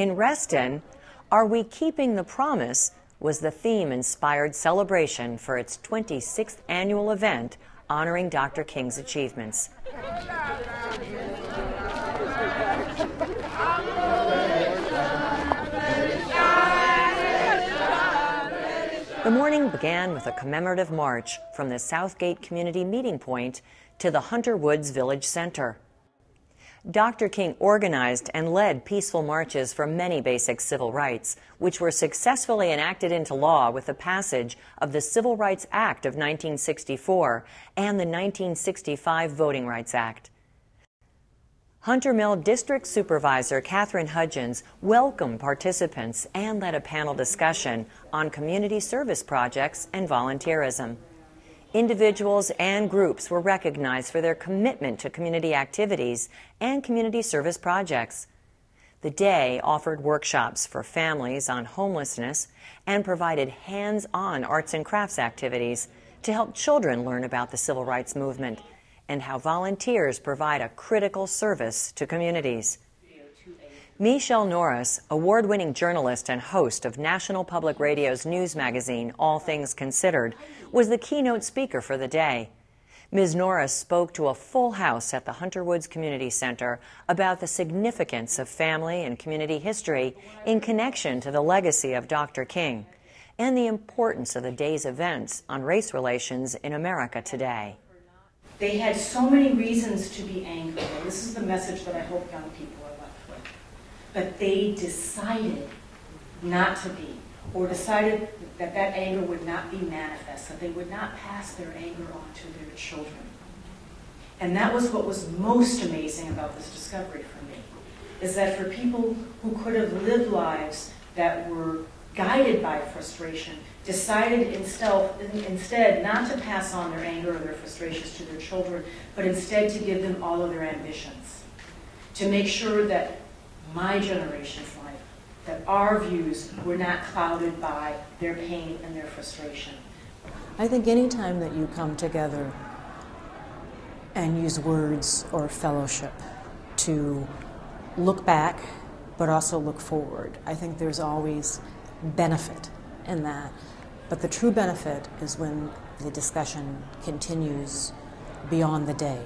In Reston, Are We Keeping the Promise was the theme-inspired celebration for its 26th annual event honoring Dr. King's achievements. The morning began with a commemorative march from the Southgate Community Meeting Point to the Hunter Woods Village Center. Dr. King organized and led peaceful marches for many basic civil rights, which were successfully enacted into law with the passage of the Civil Rights Act of 1964 and the 1965 Voting Rights Act. Hunter Mill District Supervisor Catherine Hudgens welcomed participants and led a panel discussion on community service projects and volunteerism. Individuals and groups were recognized for their commitment to community activities and community service projects. The day offered workshops for families on homelessness and provided hands-on arts and crafts activities to help children learn about the civil rights movement and how volunteers provide a critical service to communities. Michelle Norris, award-winning journalist and host of National Public Radio's news magazine, All Things Considered, was the keynote speaker for the day. Ms. Norris spoke to a full house at the Hunter Woods Community Center about the significance of family and community history in connection to the legacy of Dr. King and the importance of the day's events on race relations in America today. They had so many reasons to be angry, and this is the message that I hope young people are left with. But they decided not to be, or decided that that anger would not be manifest, that they would not pass their anger on to their children. And that was what was most amazing about this discovery for me, is that for people who could have lived lives that were guided by frustration, decided instead not to pass on their anger or their frustrations to their children, but instead to give them all of their ambitions, to make sure that my generation's life, that our views were not clouded by their pain and their frustration. I think any time that you come together and use words or fellowship to look back but also look forward, I think there's always benefit in that. But the true benefit is when the discussion continues beyond the day.